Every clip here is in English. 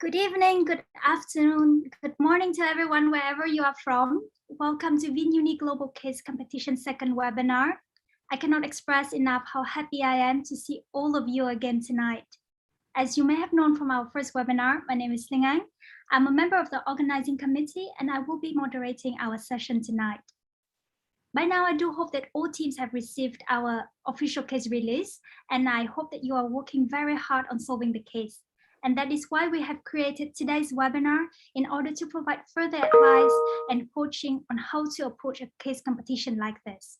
Good evening, good afternoon, good morning to everyone, wherever you are from. Welcome to VinUni Global Case Competition second webinar. I cannot express enough how happy I am to see all of you again tonight. As you may have known from our first webinar, my name is Linh Anh. I'm a member of the organizing committee and I will be moderating our session tonight. By now, I do hope that all teams have received our official case release, and I hope that you are working very hard on solving the case. And that is why we have created today's webinar in order to provide further advice and coaching on how to approach a case competition like this.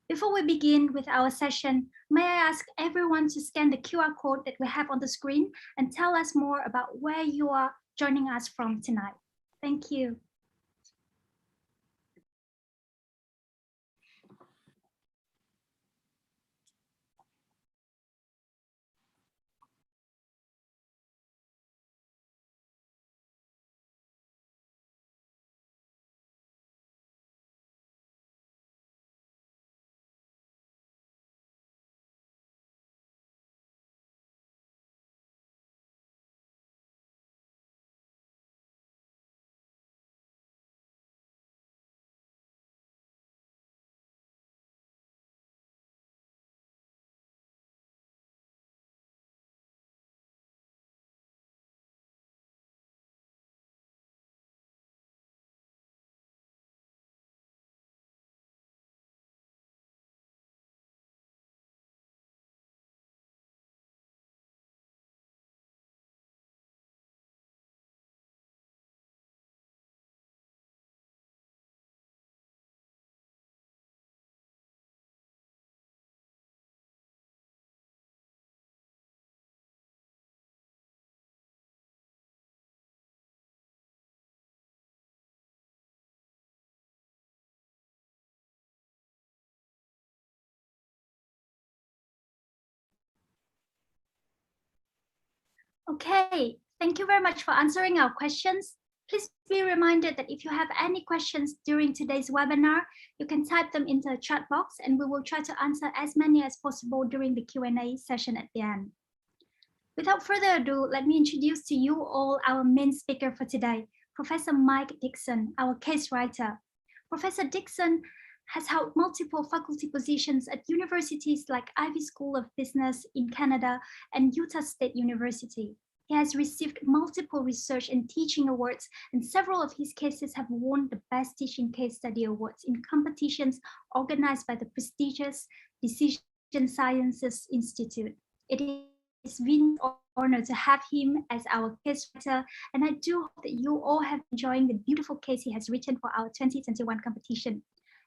Before we begin with our session, may I ask everyone to scan the QR code that we have on the screen and tell us more about where you are joining us from tonight. Thank you. Okay, thank you very much for answering our questions. Please be reminded that if you have any questions during today's webinar, you can type them into the chat box and we will try to answer as many as possible during the Q&A session at the end. Without further ado, let me introduce to you all our main speaker for today, Professor Mike Dixon, our case writer. Professor Dixon has held multiple faculty positions at universities like Ivy School of Business in Canada and Utah State University. He has received multiple research and teaching awards, and several of his cases have won the Best Teaching Case Study Awards in competitions organized by the prestigious Decision Sciences Institute. It is Vin's honor to have him as our case writer, and I do hope that you all have enjoying the beautiful case he has written for our 2021 competition.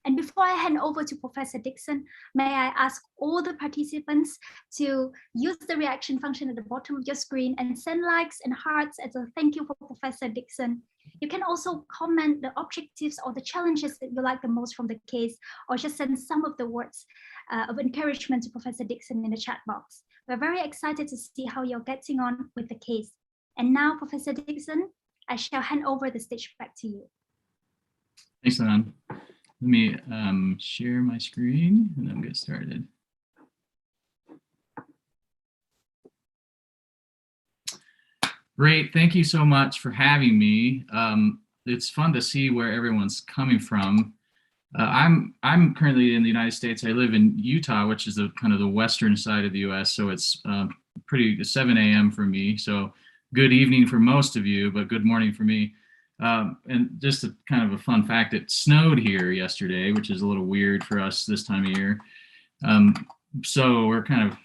And before I hand over to Professor Dixon, may I ask all the participants to use the reaction function at the bottom of your screen and send likes and hearts as a thank you for Professor Dixon. You can also comment the objectives or the challenges that you like the most from the case, or just send some of the words of encouragement to Professor Dixon in the chat box. We're very excited to see how you're getting on with the case. And now, Professor Dixon, I shall hand over the stage back to you. Thanks, Lan. Let me share my screen and then get started. Great, thank you so much for having me. It's fun to see where everyone's coming from. I'm currently in the United States. I live in Utah, which is the kind of the western side of the US. So it's pretty 7 a.m. for me. So good evening for most of you, but good morning for me. And just a kind of a fun fact, it snowed here yesterday, which is a little weird for us this time of year. So we're kind of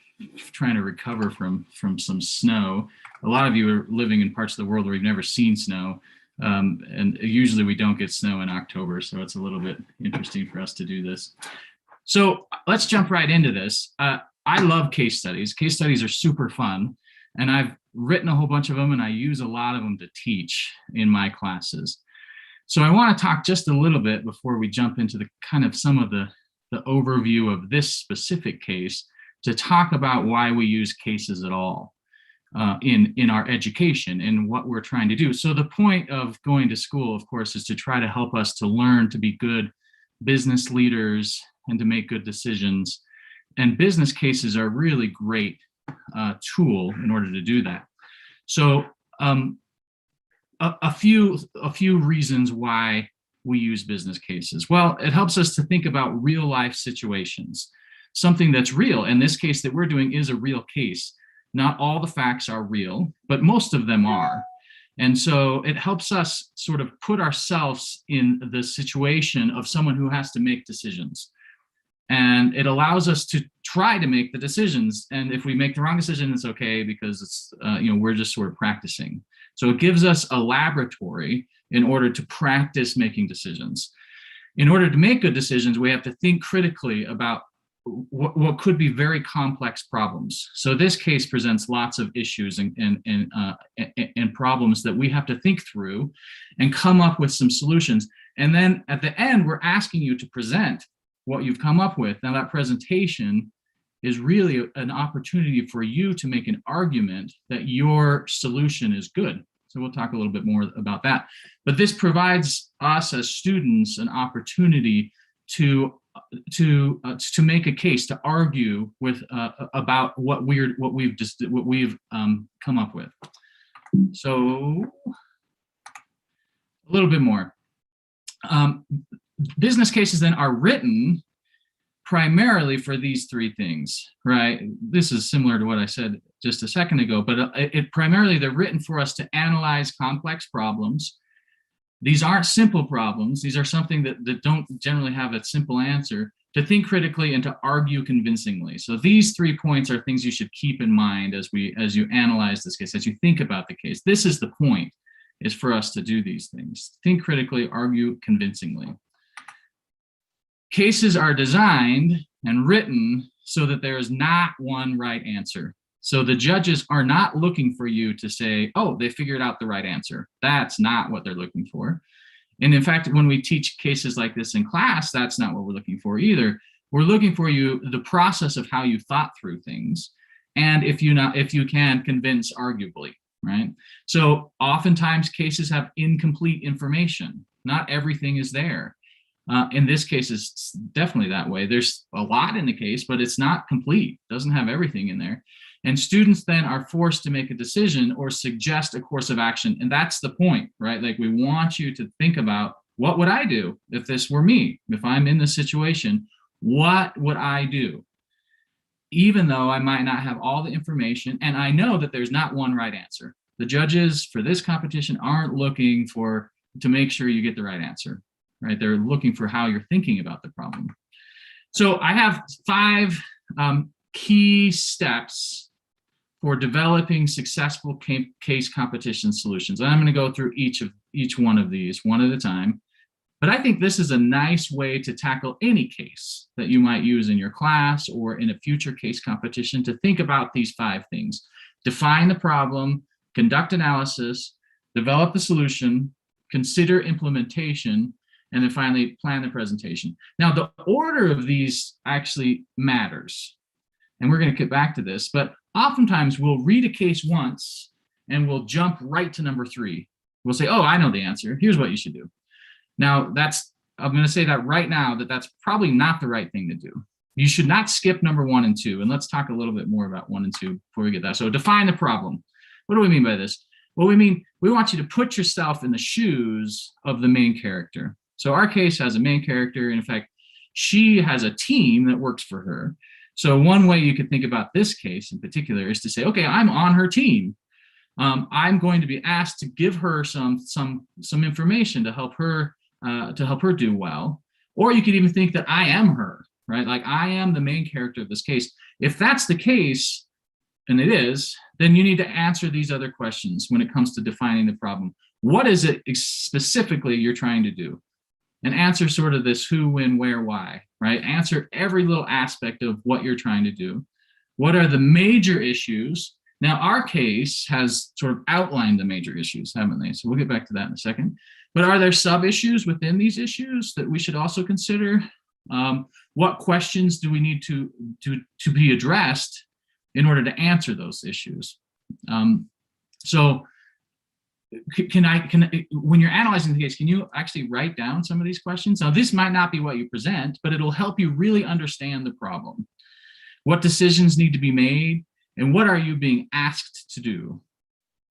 trying to recover from some snow. A lot of you are living in parts of the world where you've never seen snow. And usually we don't get snow in October, so it's a little bit interesting for us to do this. So let's jump right into this. I love case studies. Case studies are super fun. And I've written a whole bunch of them and I use a lot of them to teach in my classes. So I want to talk just a little bit before we jump into the kind of some of the overview of this specific case to talk about why we use cases at all in our education and what we're trying to do. So the point of going to school, of course, is to try to help us to learn to be good business leaders and to make good decisions. And business cases are really great tool in order to do that. So a few reasons why we use business cases. Well, it helps us to think about real life situations, something that's real. In this case that we're doing is a real case. Not all the facts are real, but most of them are. And so it helps us sort of put ourselves in the situation of someone who has to make decisions. And it allows us to try to make the decisions. And if we make the wrong decision, it's okay, because it's, we're just sort of practicing. So it gives us a laboratory in order to practice making decisions. In order to make good decisions, we have to think critically about what could be very complex problems. So this case presents lots of issues and problems that we have to think through and come up with some solutions. And then at the end, we're asking you to present what you've come up with. Now that presentation is really an opportunity for you to make an argument that your solution is good. So we'll talk a little bit more about that. But this provides us as students an opportunity to make a case, to argue with about what we've come up with. So a little bit more. Business cases then are written primarily for these three things, right? This is similar to what I said just a second ago, but primarily they're written for us to analyze complex problems. These aren't simple problems. These are something that don't generally have a simple answer, to think critically and to argue convincingly. So these 3 points are things you should keep in mind as you analyze this case, as you think about the case. This is the point, is for us to do these things. Think critically, argue convincingly. Cases are designed and written so that there is not one right answer. So the judges are not looking for you to say, oh, they figured out the right answer. That's not what they're looking for. And in fact, when we teach cases like this in class, that's not what we're looking for either. We're looking for you, the process of how you thought through things, and if you can convince arguably, right? So oftentimes cases have incomplete information. Not everything is there. In this case, it's definitely that way. There's a lot in the case, but it's not complete. It doesn't have everything in there. And students then are forced to make a decision or suggest a course of action. And that's the point, right? Like, we want you to think about, what would I do if this were me? If I'm in this situation, what would I do? Even though I might not have all the information, and I know that there's not one right answer. The judges for this competition aren't looking to make sure you get the right answer, right? They're looking for how you're thinking about the problem. So I have 5 key steps for developing successful case competition solutions. And I'm going to go through each one of these one at a time. But I think this is a nice way to tackle any case that you might use in your class or in a future case competition, to think about these 5 things. Define the problem, conduct analysis, develop the solution, consider implementation, and then finally plan the presentation. Now, the order of these actually matters. And we're going to get back to this, but oftentimes we'll read a case once and we'll jump right to number 3. We'll say, oh, I know the answer. Here's what you should do. Now, I'm going to say that right now, that's probably not the right thing to do. You should not skip number 1 and 2. And let's talk a little bit more about 1 and 2 before we get that. So define the problem. What do we mean by this? Well, we want you to put yourself in the shoes of the main character. So our case has a main character, and in fact, she has a team that works for her. So one way you could think about this case in particular is to say, okay, I'm on her team. I'm going to be asked to give her some information to help her do well. Or you could even think that I am her, right? Like, I am the main character of this case. If that's the case, and it is, then you need to answer these other questions when it comes to defining the problem. What is it specifically you're trying to do? And answer sort of this who, when, where, why, right? Answer every little aspect of what you're trying to do. What are the major issues? Now, our case has sort of outlined the major issues, haven't they? So we'll get back to that in a second. But are there sub-issues within these issues that we should also consider? What questions do we need to be addressed in order to answer those issues? When you're analyzing the case, can you actually write down some of these questions? Now, this might not be what you present, but it'll help you really understand the problem. What decisions need to be made, and what are you being asked to do?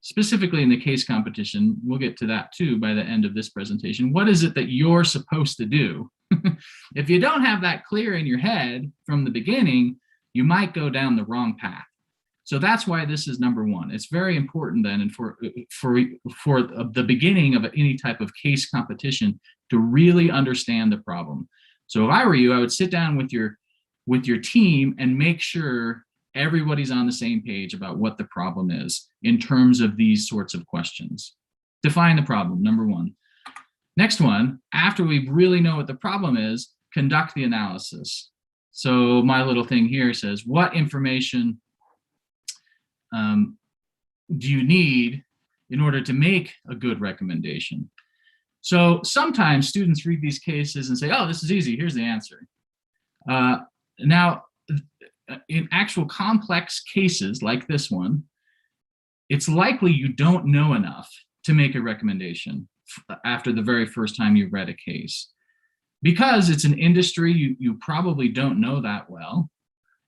specifically in the case competition, we'll get to that too by the end of this presentation. What is it that you're supposed to do? If you don't have that clear in your head from the beginning, you might go down the wrong path. So that's why this is number one. It's very important then, and for the beginning of any type of case competition, to really understand the problem. So if I were you, I would sit down with your team and make sure everybody's on the same page about what the problem is in terms of these sorts of questions. Define the problem, number one. Next one, after we really know what the problem is, conduct the analysis. So my little thing here says, what information do you need in order to make a good recommendation? So sometimes students read these cases and say, oh, this is easy, here's the answer. Now, in actual complex cases like this one, it's likely you don't know enough to make a recommendation after the very first time you read a case. Because it's an industry you probably don't know that well,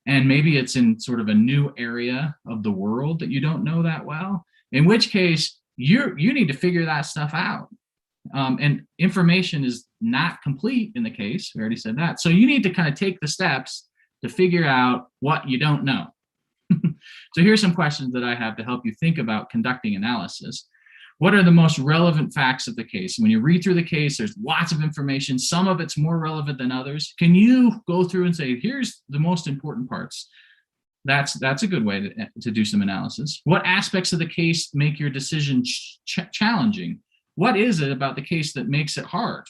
and maybe it's in sort of a new area of the world that you don't know that well, in which case you need to figure that stuff out. And information is not complete in the case, we already said that. So you need to kind of take the steps to figure out what you don't know. So here's some questions that I have to help you think about conducting analysis. What are the most relevant facts of the case? When you read through the case, there's lots of information. Some of it's more relevant than others. Can you go through and say, here's the most important parts? That's a good way to do some analysis. What aspects of the case make your decision challenging? What is it about the case that makes it hard?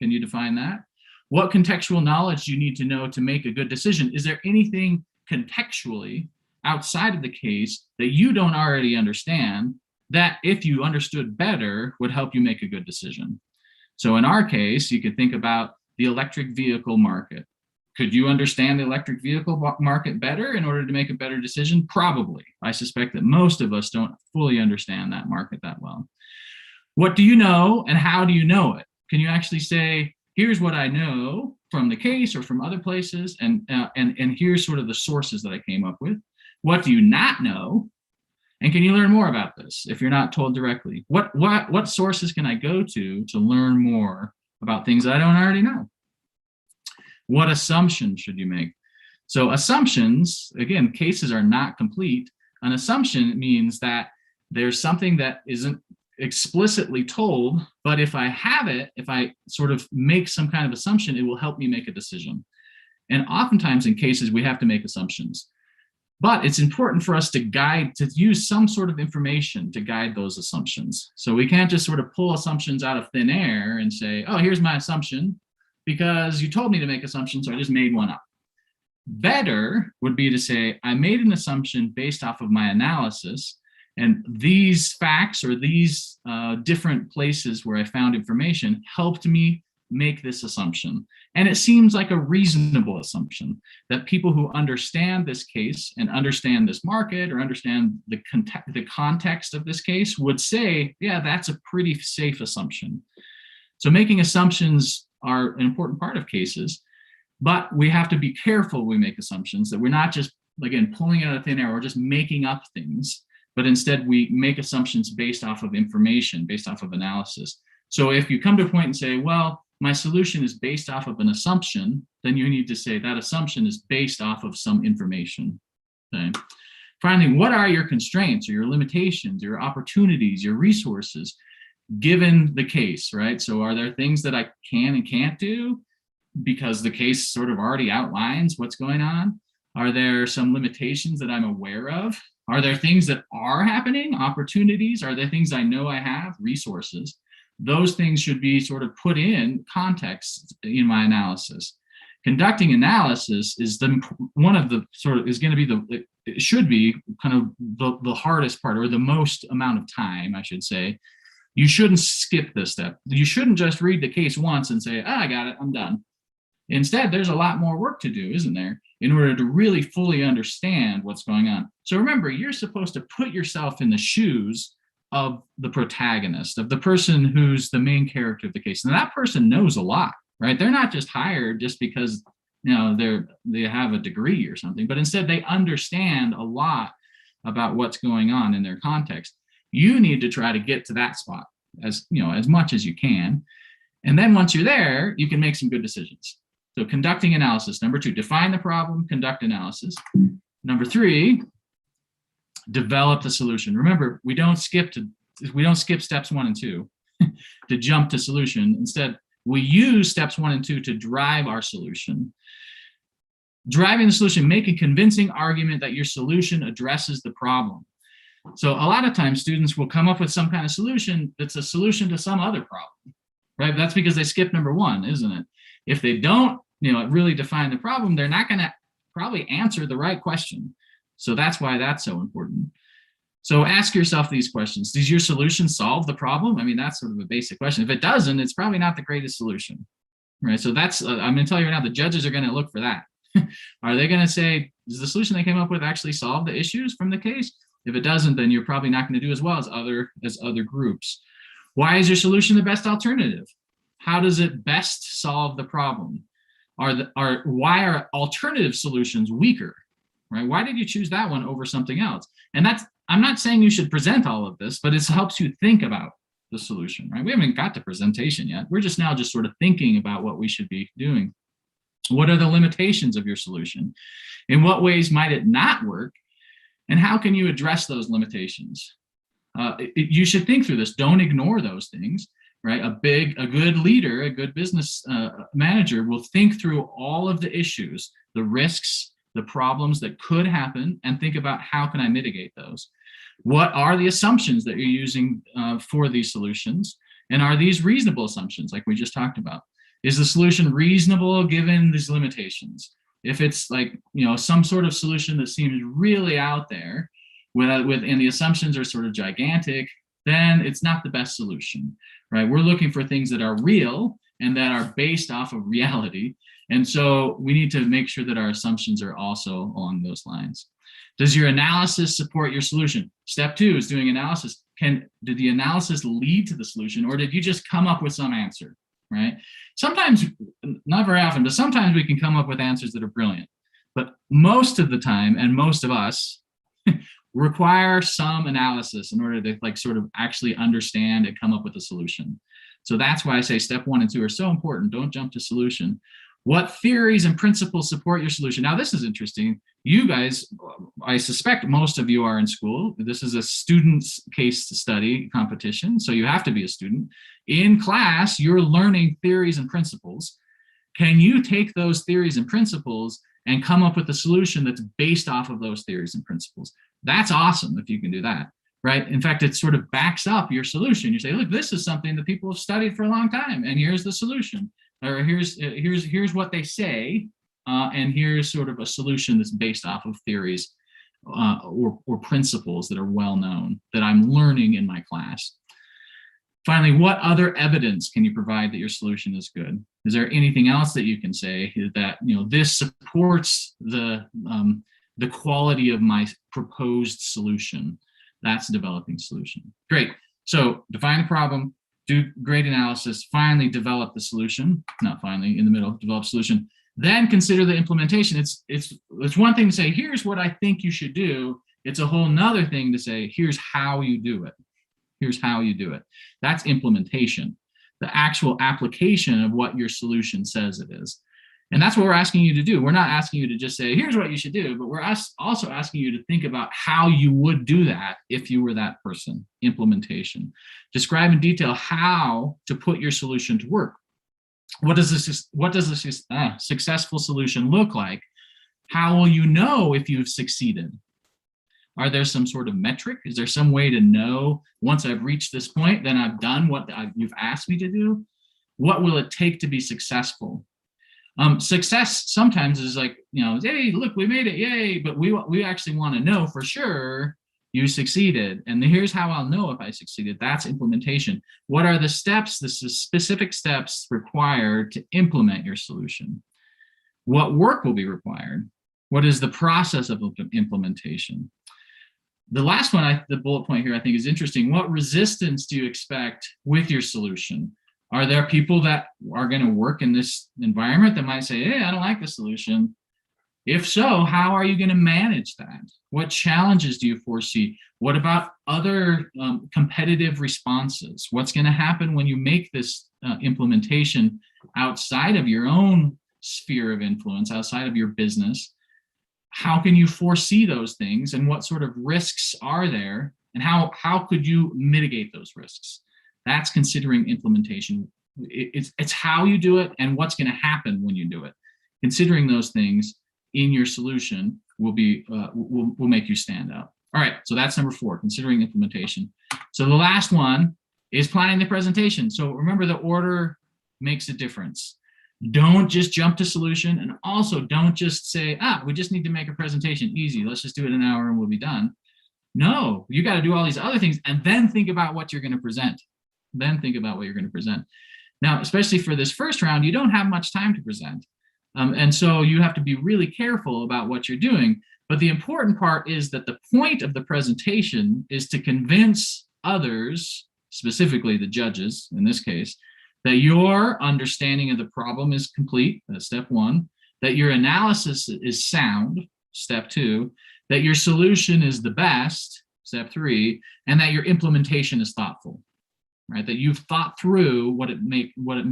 Can you define that? What contextual knowledge do you need to know to make a good decision? Is there anything contextually outside of the case that you don't already understand that, if you understood better, would help you make a good decision? So in our case, you could think about the electric vehicle market. Could you understand the electric vehicle market better in order to make a better decision? Probably. I suspect that most of us don't fully understand that market that well. What do you know and how do you know it? Can you actually say, here's what I know from the case or from other places, and here's sort of the sources that I came up with? What do you not know? And can you learn more about this if you're not told directly? What sources can I go to learn more about things that I don't already know? What assumptions should you make? So assumptions, again, cases are not complete. An assumption means that there's something that isn't explicitly told, but if I have it, if I sort of make some kind of assumption, it will help me make a decision. And oftentimes in cases, we have to make assumptions. But it's important for us to use some sort of information to guide those assumptions. So we can't just sort of pull assumptions out of thin air and say, oh, here's my assumption, because you told me to make assumptions, so I just made one up. Better would be to say, I made an assumption based off of my analysis, and these facts or these different places where I found information helped me make this assumption. And it seems like a reasonable assumption that people who understand this case and understand this market or understand the context of this case would say, yeah, that's a pretty safe assumption. So making assumptions are an important part of cases, but we have to be careful when we make assumptions, that we're not just, again, pulling it out of thin air or just making up things, but instead we make assumptions based off of information, based off of analysis. So if you come to a point and say, well, my solution is based off of an assumption, then you need to say that assumption is based off of some information. Okay. Finally, what are your constraints or your limitations, your opportunities, your resources, given the case, right? So are there things that I can and can't do because the case sort of already outlines what's going on? Are there some limitations that I'm aware of? Are there things that are happening, opportunities? Are there things I know I have, resources? Those things should be sort of put in context in my analysis. Conducting analysis is it should be kind of the hardest part, or the most amount of time, I should say. You shouldn't skip this step. You shouldn't just read the case once and say, I got it, I'm done. Instead, there's a lot more work to do, isn't there, in order to really fully understand what's going on. So remember, you're supposed to put yourself in the shoes of the protagonist, of the person who's the main character of the case. And that person knows a lot, right? They're not just hired just because, they have a degree or something, but instead they understand a lot about what's going on in their context. You need to try to get to that spot as much as you can. And then once you're there, you can make some good decisions. So conducting analysis. Number 2, define the problem, conduct analysis. Number 3, develop the solution. Remember, we don't skip steps 1 and 2 to jump to solution. Instead, we use steps 1 and 2 to drive our solution. Driving the solution, make a convincing argument that your solution addresses the problem. So a lot of times students will come up with some kind of solution that's a solution to some other problem, right? That's because they skipped number 1, isn't it? If they don't, really define the problem, they're not going to probably answer the right question. So that's why that's so important. So ask yourself these questions. Does your solution solve the problem? I mean, that's sort of a basic question. If it doesn't, it's probably not the greatest solution, right? So that's, I'm going to tell you right now, the judges are going to look for that. Are they going to say, does the solution they came up with actually solve the issues from the case? If it doesn't, then you're probably not going to do as well as other groups. Why is your solution the best alternative? How does it best solve the problem? Why are alternative solutions weaker? Right? Why did you choose that one over something else? And I'm not saying you should present all of this, but it helps you think about the solution, right? We haven't got to presentation yet. We're just sort of thinking about what we should be doing. What are the limitations of your solution? In what ways might it not work? And how can you address those limitations? You should think through this. Don't ignore those things, right? A good leader, a good business manager will think through all of the issues, the risks, the problems that could happen, and think about how can I mitigate those? What are the assumptions that you're using for these solutions? And are these reasonable assumptions like we just talked about? Is the solution reasonable given these limitations? If it's like, some sort of solution that seems really out there and the assumptions are sort of gigantic, then it's not the best solution, right? We're looking for things that are real and that are based off of reality. And so we need to make sure that our assumptions are also along those lines. Does your analysis support your solution? Step 2 is doing analysis. Did the analysis lead to the solution, or did you just come up with some answer, right? Sometimes, not very often, but sometimes we can come up with answers that are brilliant. But most of the time, and most of us, require some analysis in order to sort of actually understand and come up with a solution. So that's why I say step 1 and 2 are so important. Don't jump to solution. What theories and principles support your solution? Now, this is interesting. You guys, I suspect most of you are in school. This is a student's case study competition, so you have to be a student. In class, you're learning theories and principles. Can you take those theories and principles and come up with a solution that's based off of those theories and principles? That's awesome if you can do that, right? In fact, it sort of backs up your solution. You say, look, this is something that people have studied for a long time, and here's the solution. Or here's what they say, and here's sort of a solution that's based off of theories or principles that are well known that I'm learning in my class. Finally, what other evidence can you provide that your solution is good? Is there anything else that you can say that this supports the quality of my proposed solution? That's developing solution. Great. So define the problem. Do great analysis, finally develop the solution, not finally, in the middle, develop solution, then consider the implementation. It's one thing to say, here's what I think you should do. It's a whole nother thing to say, here's how you do it. Here's how you do it. That's implementation, the actual application of what your solution says it is. And that's what we're asking you to do. We're not asking you to just say, here's what you should do, but we're also asking you to think about how you would do that if you were that person. Implementation. Describe in detail how to put your solution to work. What does a successful solution look like? How will you know if you've succeeded? Are there some sort of metric? Is there some way to know once I've reached this point, then I've done what you've asked me to do? What will it take to be successful? Success sometimes is like, hey, look, we made it, yay, but we actually want to know for sure you succeeded. And here's how I'll know if I succeeded. That's implementation. What are the steps, the specific steps required to implement your solution? What work will be required? What is the process of implementation? The last one, the bullet point here, I think is interesting. What resistance do you expect with your solution? Are there people that are going to work in this environment that might say, hey, I don't like the solution? If so, how are you going to manage that? What challenges do you foresee? What about other competitive responses? What's going to happen when you make this implementation outside of your own sphere of influence, outside of your business? How can you foresee those things, and what sort of risks are there, and how could you mitigate those risks? That's considering implementation. It's how you do it and what's going to happen when you do it. Considering those things in your solution will make you stand out. All right, so that's number 4, considering implementation. So the last one is planning the presentation. So remember, the order makes a difference. Don't just jump to solution, and also don't just say, we just need to make a presentation easy. Let's just do it in an hour and we'll be done. No, you got to do all these other things and then think about what you're going to present. Now, especially for this first round, you don't have much time to present. And so you have to be really careful about what you're doing. But the important part is that the point of the presentation is to convince others, specifically the judges in this case, that your understanding of the problem is complete, that's step 1, that your analysis is sound, step 2, that your solution is the best, step 3, and that your implementation is thoughtful, right? That you've thought through what it means what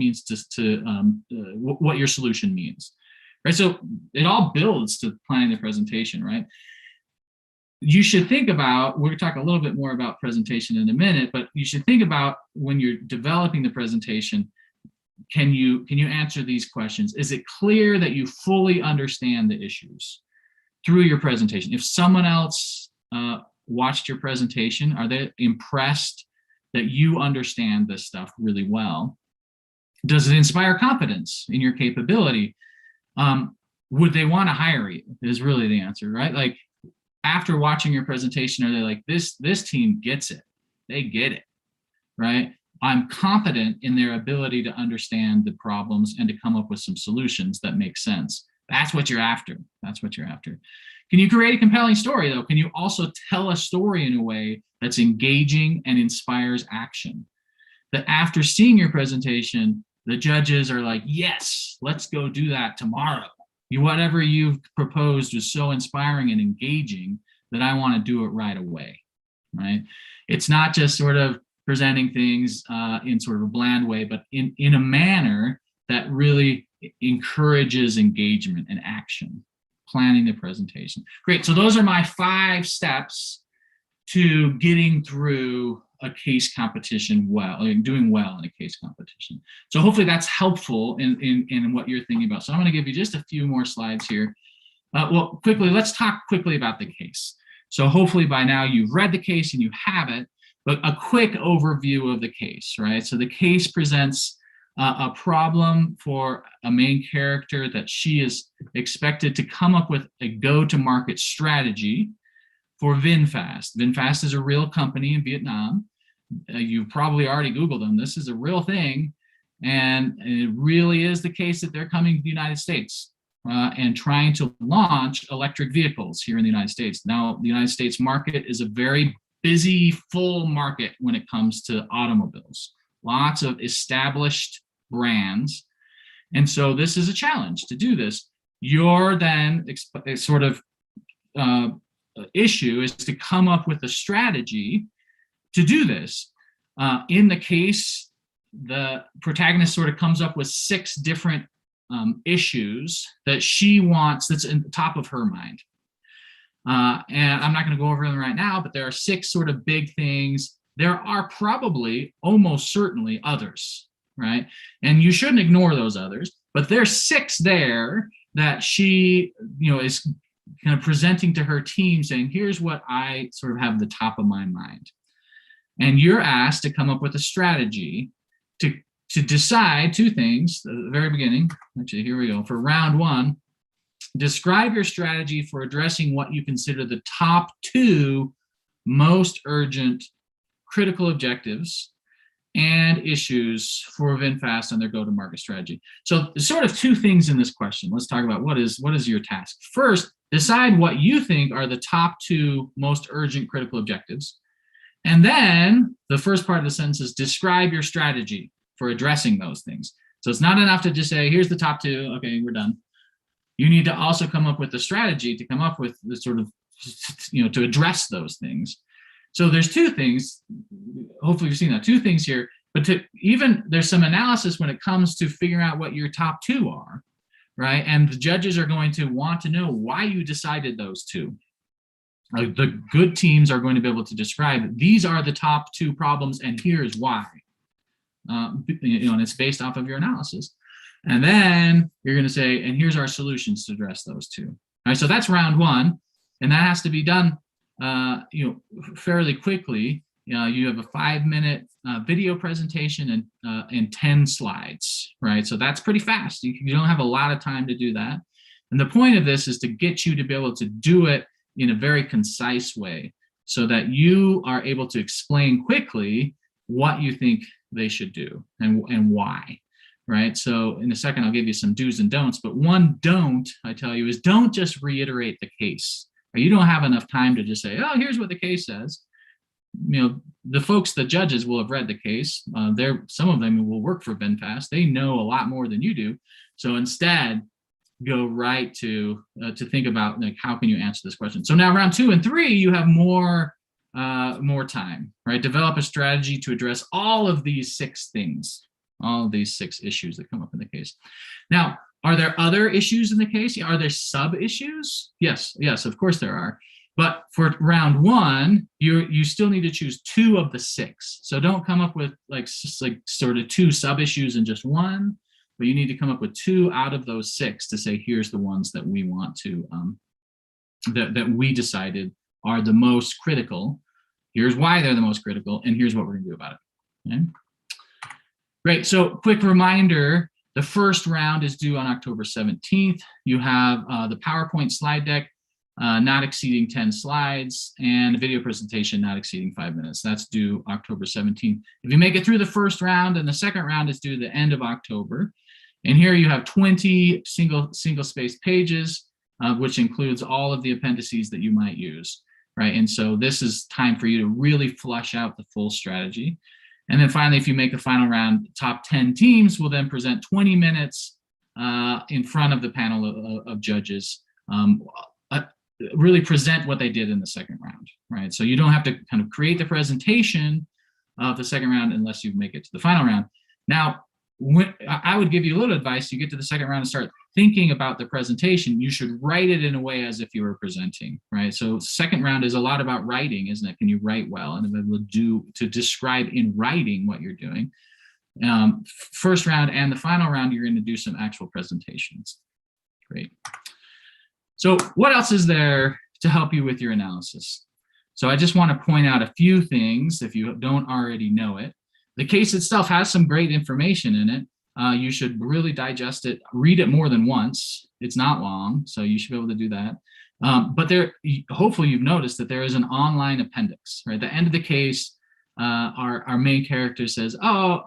your solution means, right? So it all builds to planning the presentation, right? You should think about, we're going to talk a little bit more about presentation in a minute, but you should think about when you're developing the presentation, can you answer these questions? Is it clear that you fully understand the issues through your presentation? If someone else watched your presentation, are they impressed that you understand this stuff really well? Does it inspire confidence in your capability? Would they want to hire you is really the answer, right? Like, after watching your presentation, are they like, this team gets it, they get it, right? I'm confident in their ability to understand the problems and to come up with some solutions that make sense. That's what you're after. Can you create a compelling story, though? Can you also tell a story in a way that's engaging and inspires action? That after seeing your presentation, the judges are like, yes, let's go do that tomorrow. Whatever you've proposed was so inspiring and engaging that I want to do it right away, right? It's not just sort of presenting things in sort of a bland way, but in a manner that really encourages engagement and action, planning the presentation. Great, so those are my 5 steps to getting through a case competition well, doing well in a case competition. So hopefully that's helpful in what you're thinking about. So I'm going to give you just a few more slides here. Well, quickly, let's talk quickly about the case. So hopefully by now you've read the case and you have it, but a quick overview of the case, right? So the case presents a problem for a main character that she is expected to come up with a go-to-market strategy for VinFast. VinFast is a real company in Vietnam. You've probably already Googled them. This is a real thing. And it really is the case that they're coming to the United States and trying to launch electric vehicles here in the United States. Now, the United States market is a very busy, full market when it comes to automobiles. Lots of established brands. And so this is a challenge to do this. Your then sort of issue is to come up with a strategy to do this. In the case, the protagonist sort of comes up with 6 different issues that she wants, that's in the top of her mind. And I'm not going to go over them right now, but there are 6 sort of big things. There are probably, almost certainly, others, right? And you shouldn't ignore those others, but there's 6 there that she, is kind of presenting to her team, saying, here's what I sort of have the top of my mind. And you're asked to come up with a strategy to decide 2 things at the very beginning. Actually, here we go. For round 1, describe your strategy for addressing what you consider the top 2 most urgent critical objectives and issues for VinFast and their go-to-market strategy. So there's sort of 2 things in this question. Let's talk about what is your task. First, decide what you think are the top 2 most urgent critical objectives. And then the first part of the sentence is describe your strategy for addressing those things. So it's not enough to just say, here's the top 2, okay, we're done. you need to also come up with the strategy to come up with the sort of, to address those things. So there's two things, hopefully you've seen that, two things here, but there's some analysis when it comes to figuring out what your top two are, right? And the judges are going to want to know why you decided those two. The good teams are going to be able to describe, these are the top two problems and here's why. And it's based off of your analysis. And then you're going to say, and here's our solutions to address those two. All right, so that's round one, and that has to be done, fairly quickly. You have a 5-minute video presentation and 10 slides, right? So that's pretty fast. You don't have a lot of time to do that. And the point of this is to get you to be able to do it in a very concise way so that you are able to explain quickly what you think they should do and why, right? So in a second, I'll give you some do's and don'ts, but one don't, I tell you, is don't just reiterate the case. You don't have enough time to just say, oh, here's what the case says. The judges will have read the case. Some of them will work for VinFast. They know a lot more than you do. So instead, go right to think about, like, how can you answer this question? So now round 2 and 3, you have more time, right? Develop a strategy to address all of these 6 things, all of these 6 issues that come up in the case. Now, are there other issues in the case? Are there sub-issues? Yes, of course there are. But for round 1, you still need to choose 2 of the 6. So don't come up with like sort of 2 sub-issues and just 1, but you need to come up with 2 out of those 6 to say, here's the ones that we want to, that we decided are the most critical. Here's why they're the most critical, and here's what we're gonna do about it, okay? Great, so quick reminder, the first round is due on October 17th. You have the PowerPoint slide deck, not exceeding 10 slides, and a video presentation not exceeding 5 minutes. That's due October 17th. If you make it through the first round, and the second round is due the end of October. And here you have 20 single-spaced pages, which includes all of the appendices that you might use, right? And so this is time for you to really flush out the full strategy. And then finally, if you make the final round, top 10 teams will then present 20 minutes in front of the panel of judges, really present what they did in the second round, right? So you don't have to kind of create the presentation of the second round unless you make it to the final round. Now, I would give you a little advice. You get to the second round and start thinking about the presentation. You should write it in a way as if you were presenting, right? So second round is a lot about writing, isn't it? Can you write well and be able to describe in writing what you're doing? First round and the final round, you're going to do some actual presentations. Great. So what else is there to help you with your analysis? So I just want to point out a few things if you don't already know it. The case itself has some great information in it. You should really digest it, read it more than once. It's not long, so you should be able to do that. But hopefully you've noticed that there is an online appendix, right? At the end of the case, our main character says, oh,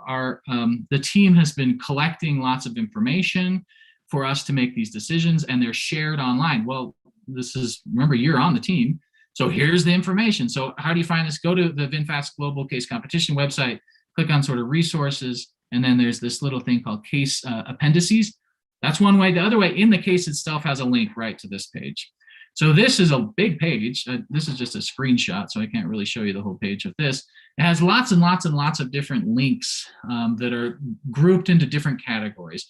the team has been collecting lots of information for us to make these decisions, and they're shared online. Well, remember, you're on the team, so here's the information. So how do you find this? Go to the VinFast Global Case Competition website, click on sort of resources, and then there's this little thing called case appendices. That's one way. The other way, in the case itself has a link right to this page. So this is a big page. This is just a screenshot, so I can't really show you the whole page of this. It has lots and lots and lots of different links that are grouped into different categories.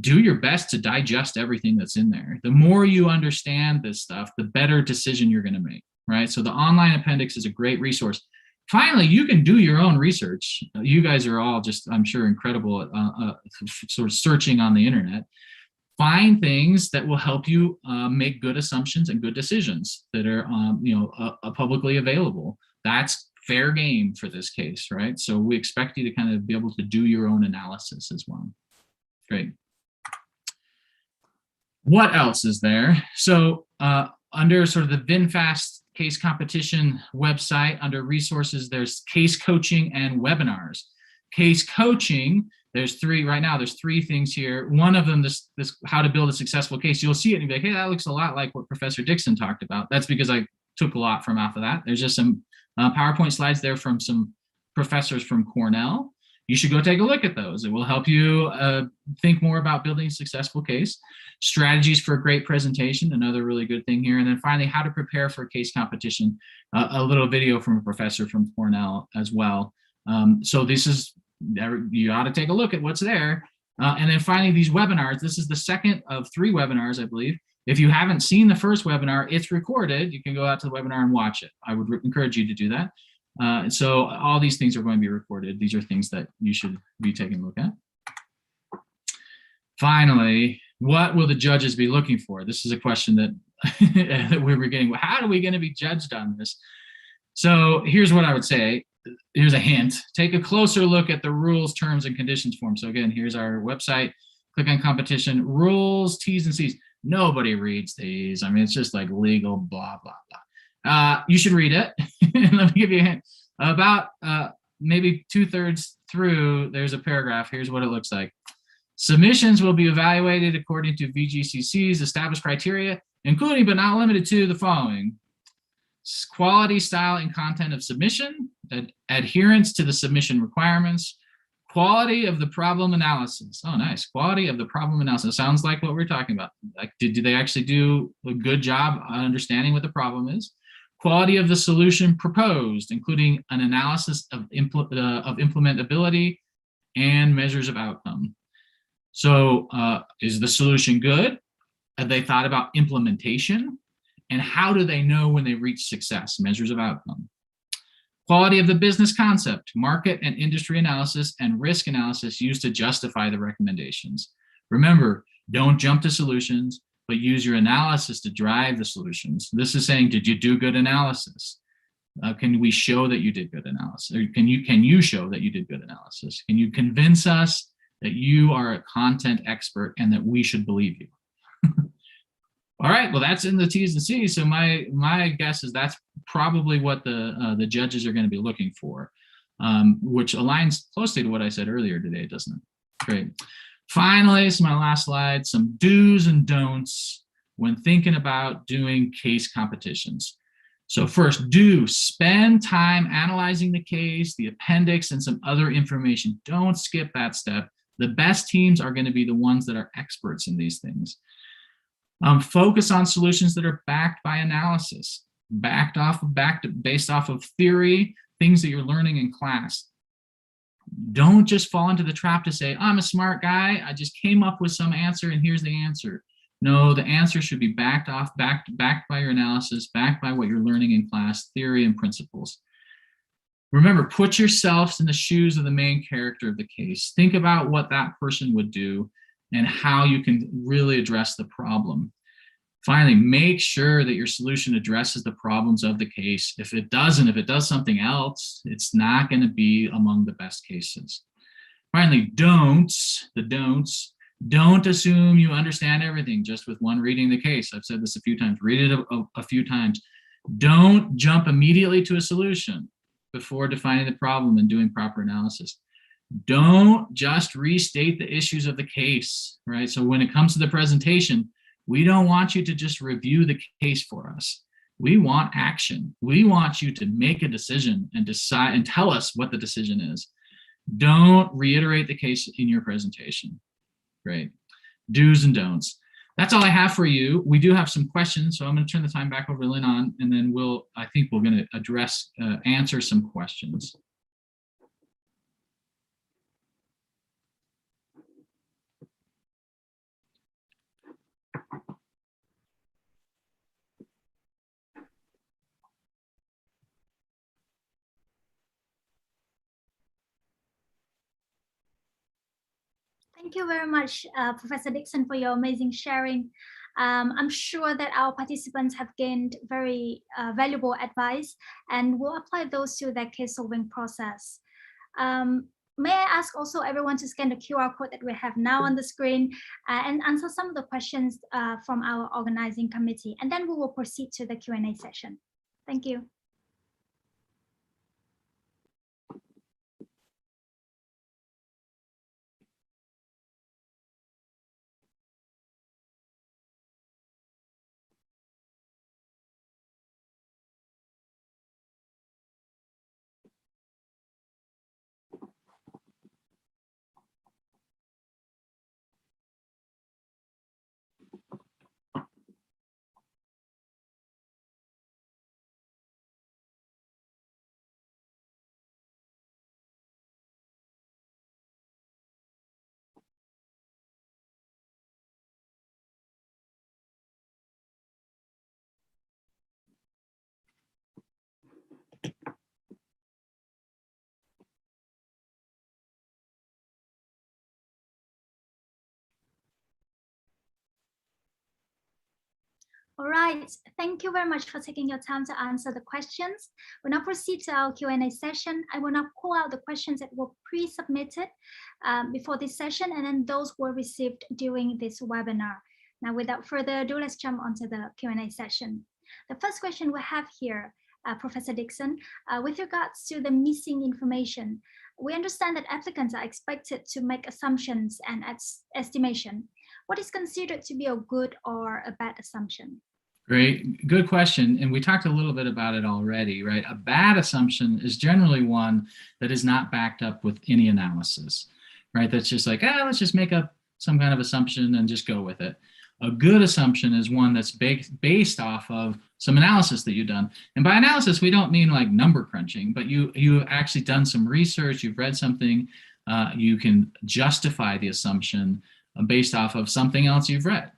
Do your best to digest everything that's in there. The more you understand this stuff, the better decision you're going to make, right? So the online appendix is a great resource. Finally, you can do your own research. You guys are all just, I'm sure, incredible at sort of searching on the internet. Find things that will help you make good assumptions and good decisions that are, publicly available. That's fair game for this case, right? So we expect you to kind of be able to do your own analysis as well. Great. What else is there? So under sort of the VinFast case competition website, under resources, there's case coaching and webinars. Case coaching, there's 3 right now. There's 3 things here. One of them, this how to build a successful case. You'll see it and be like, hey, that looks a lot like what Professor Dixon talked about. That's because I took a lot from off of that. There's just some PowerPoint slides there from some professors from Cornell. you should go take a look at those. It will help you think more about building a successful case. Strategies for a great presentation, another really good thing here. And then finally, how to prepare for a case competition, a little video from a professor from Cornell as well. So this is, you ought to take a look at what's there. And then finally, these webinars. This is the second of 3 webinars, I believe. If you haven't seen the first webinar, it's recorded. You can go out to the webinar and watch it. I would encourage you to do that. So all these things are going to be recorded. These are things that you should be taking a look at. Finally, what will the judges be looking for? This is a question that, that we were getting. How are we going to be judged on this? So here's what I would say. Here's a hint. Take a closer look at the rules, terms, and conditions form. So again, here's our website. Click on competition, rules, T's and C's. Nobody reads these. I mean, it's just like legal, blah, blah, blah. You should read it. Let me give you a hint. About maybe 2/3 through, there's a paragraph. Here's what it looks like. Submissions will be evaluated according to VGCC's established criteria, including but not limited to the following: quality, style, and content of submission, adherence to the submission requirements, quality of the problem analysis. Oh, nice. Quality of the problem analysis. Sounds like what we're talking about. Like, did they actually do a good job understanding what the problem is? Quality of the solution proposed, including an analysis of implementability and measures of outcome. So is the solution good? Have they thought about implementation? And how do they know when they reach success? Measures of outcome. Quality of the business concept, market and industry analysis, and risk analysis used to justify the recommendations. Remember, don't jump to solutions, but use your analysis to drive the solutions. This is saying, did you do good analysis? Can we show that you did good analysis? Or can you show that you did good analysis? Can you convince us that you are a content expert and that we should believe you? All right, well, that's in the T's and C's. So my guess is that's probably what the judges are going to be looking for, which aligns closely to what I said earlier today, doesn't it? Great. Finally, this is my last slide, some do's and don'ts when thinking about doing case competitions. So first, do spend time analyzing the case, the appendix, and some other information. Don't skip that step. The best teams are going to be the ones that are experts in these things. Focus on solutions that are backed by analysis, based off of theory, things that you're learning in class. Don't just fall into the trap to say, I'm a smart guy, I just came up with some answer and here's the answer. No, the answer should be backed by your analysis, backed by what you're learning in class, theory and principles. Remember, put yourselves in the shoes of the main character of the case. Think about what that person would do and how you can really address the problem. Finally, make sure that your solution addresses the problems of the case. If it doesn't, if it does something else, it's not going to be among the best cases. Finally, don'ts, don't assume you understand everything just with one reading the case. I've said this a few times, read it a few times. Don't jump immediately to a solution before defining the problem and doing proper analysis. Don't just restate the issues of the case, right? So when it comes to the presentation, we don't want you to just review the case for us. We want action. We want you to make a decision and decide and tell us what the decision is. Don't reiterate the case in your presentation. Great. Do's and don'ts. That's all I have for you. We do have some questions, so I'm going to turn the time back over to Lynn and then I think we're going to answer some questions. Thank you very much, Professor Dixon, for your amazing sharing. I'm sure that our participants have gained very valuable advice and will apply those to their case solving process. May I ask also everyone to scan the QR code that we have now on the screen and answer some of the questions from our organizing committee, and then we will proceed to the Q&A session. Thank you. All right, thank you very much for taking your time to answer the questions. We'll now proceed to our Q&A session. I will now call out the questions that were pre-submitted before this session, and then those were received during this webinar. Now, without further ado, let's jump onto the Q&A session. The first question we have here, Professor Dixon, with regards to the missing information, we understand that applicants are expected to make assumptions and estimation. What is considered to be a good or a bad assumption? Great, good question. And we talked a little bit about it already, right? A bad assumption is generally one that is not backed up with any analysis, right? That's just like, let's just make up some kind of assumption and just go with it. A good assumption is one that's based off of some analysis that you've done. And by analysis, we don't mean like number crunching, but you've actually done some research, you've read something, you can justify the assumption based off of something else you've read,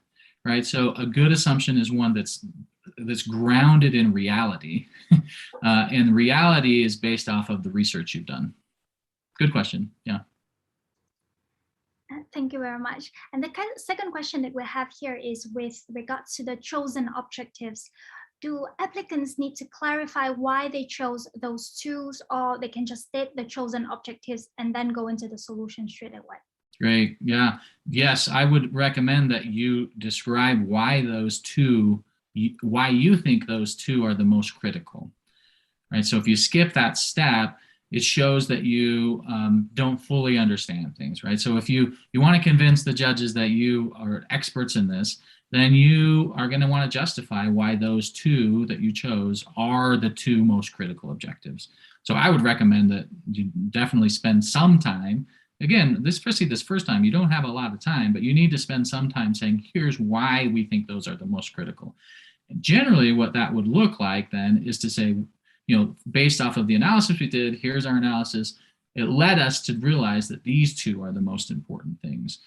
right? So a good assumption is one that's grounded in reality, and reality is based off of the research you've done. Good question, yeah. Thank you very much. And the second question that we have here is with regards to the chosen objectives. Do applicants need to clarify why they chose those twos, or they can just state the chosen objectives and then go into the solution straight away? Great. Yeah. Yes, I would recommend that you describe why those two, why you think those two are the most critical, right? So if you skip that step, it shows that you don't fully understand things, right? So if you want to convince the judges that you are experts in this, then you are going to want to justify why those two that you chose are the two most critical objectives. So I would recommend that you definitely spend some time. Again, especially this first time, you don't have a lot of time, but you need to spend some time saying, here's why we think those are the most critical. And generally, what that would look like then is to say, based off of the analysis we did, here's our analysis. It led us to realize that these two are the most important things.